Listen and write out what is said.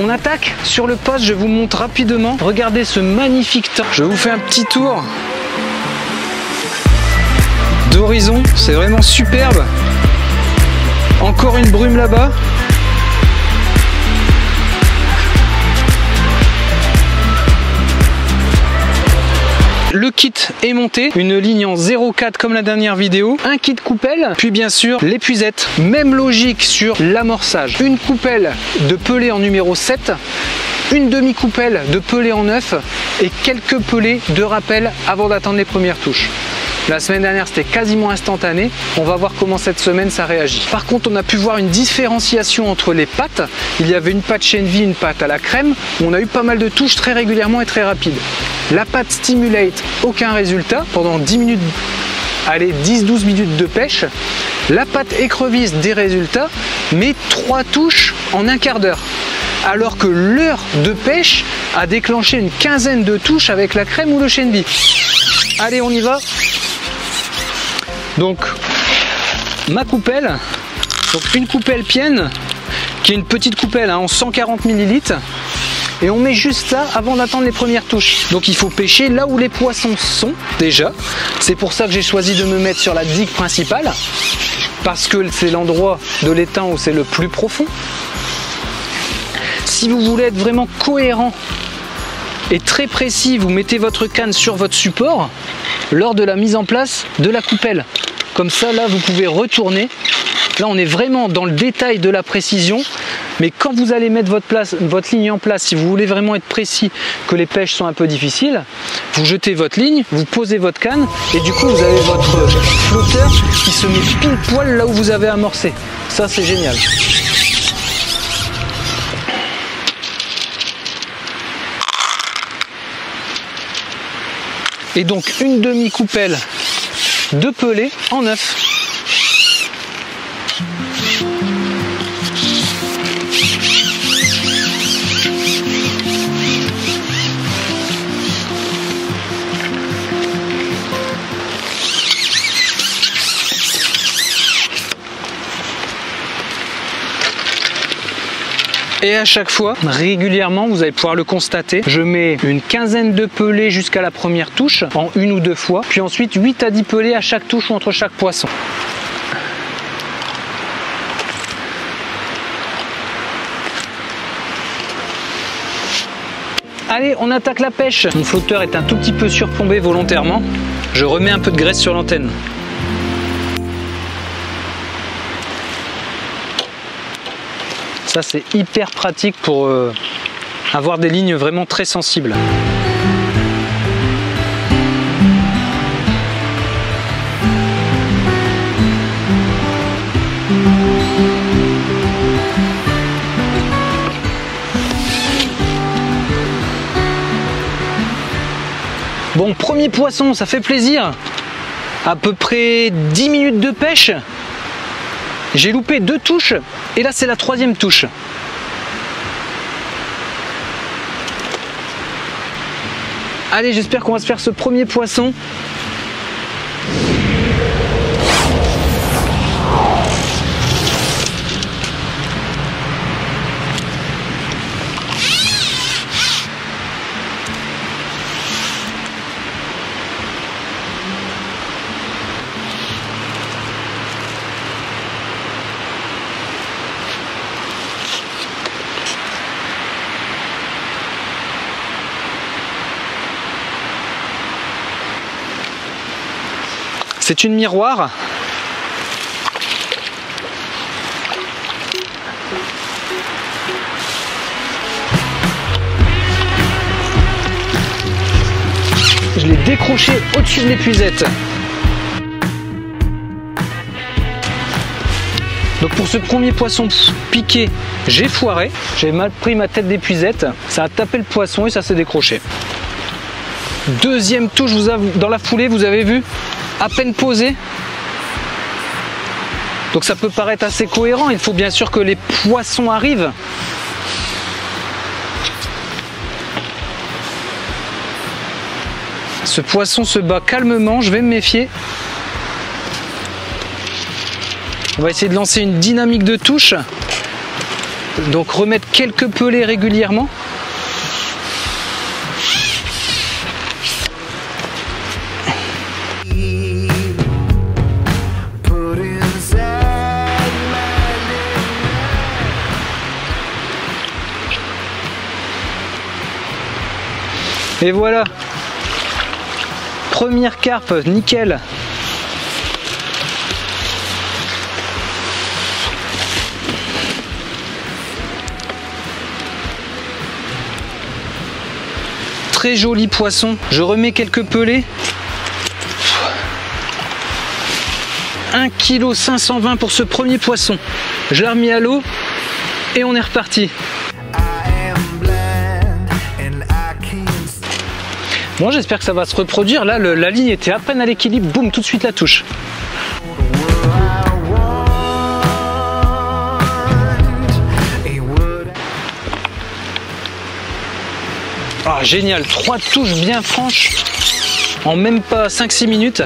On attaque sur le poste, je vous montre rapidement. Regardez ce magnifique temps. Je vous fais un petit tour d'horizon, c'est vraiment superbe. Encore une brume là-bas. Le kit est monté, une ligne en 0,4 comme la dernière vidéo, un kit coupelle, puis bien sûr l'épuisette. Même logique sur l'amorçage. Une coupelle de pelée en numéro 7, une demi-coupelle de pelée en 9 et quelques pelées de rappel avant d'attendre les premières touches. La semaine dernière, c'était quasiment instantané. On va voir comment cette semaine ça réagit. Par contre, on a pu voir une différenciation entre les pattes. Il y avait une patte Shenvi, une patte à la crème. On a eu pas mal de touches très régulièrement et très rapides. La patte Stimulate, aucun résultat pendant 10 minutes, allez 10-12 minutes de pêche. La patte écrevisse, des résultats, mais 3 touches en un quart d'heure. Alors que l'heure de pêche a déclenché une quinzaine de touches avec la crème ou le Shenvi. Allez, on y va. Donc ma coupelle, donc une coupelle Pienne qui est une petite coupelle en 140 ml et on met juste ça avant d'attendre les premières touches. Donc il faut pêcher là où les poissons sont déjà. C'est pour ça que j'ai choisi de me mettre sur la digue principale parce que c'est l'endroit de l'étang où c'est le plus profond. Si vous voulez être vraiment cohérent et très précis, vous mettez votre canne sur votre support lors de la mise en place de la coupelle. Comme ça, là, vous pouvez retourner. Là, on est vraiment dans le détail de la précision. Mais quand vous allez mettre votre ligne en place, si vous voulez vraiment être précis, que les pêches sont un peu difficiles, vous jetez votre ligne, vous posez votre canne et du coup, vous avez votre flotteur qui se met pile poil là où vous avez amorcé. Ça, c'est génial. Et donc une demi-coupelle de pelée en 9. Et à chaque fois, régulièrement, vous allez pouvoir le constater, je mets une quinzaine de pelées jusqu'à la première touche, en 1 ou 2 fois, puis ensuite 8 à 10 pelées à chaque touche ou entre chaque poisson. Allez, on attaque la pêche. Mon flotteur est un tout petit peu surplombé volontairement. Je remets un peu de graisse sur l'antenne. Ça, c'est hyper pratique pour avoir des lignes vraiment très sensibles. Bon, premier poisson, ça fait plaisir. À peu près 10 minutes de pêche. J'ai loupé 2 touches et là c'est la 3e touche. Allez, j'espère qu'on va se faire ce premier poisson. C'est une miroir. Je l'ai décroché au-dessus de l'épuisette. Donc pour ce premier poisson piqué, j'ai foiré. J'ai mal pris ma tête d'épuisette. Ça a tapé le poisson et ça s'est décroché. Deuxième touche, dans la foulée, vous avez vu, à peine posé. Donc ça peut paraître assez cohérent. Il faut bien sûr que les poissons arrivent. Ce poisson se bat calmement, je vais me méfier. On va essayer de lancer une dynamique de touche. Donc remettre quelques pelés régulièrement. Et voilà, première carpe, nickel. Très joli poisson. Je remets quelques pelés. 1,520 kg pour ce premier poisson. Je l'ai remis à l'eau et on est reparti. Bon, j'espère que ça va se reproduire. Là, la ligne était à peine à l'équilibre. Boum, tout de suite la touche. Ah, génial. 3 touches bien franches en même pas 5-6 minutes.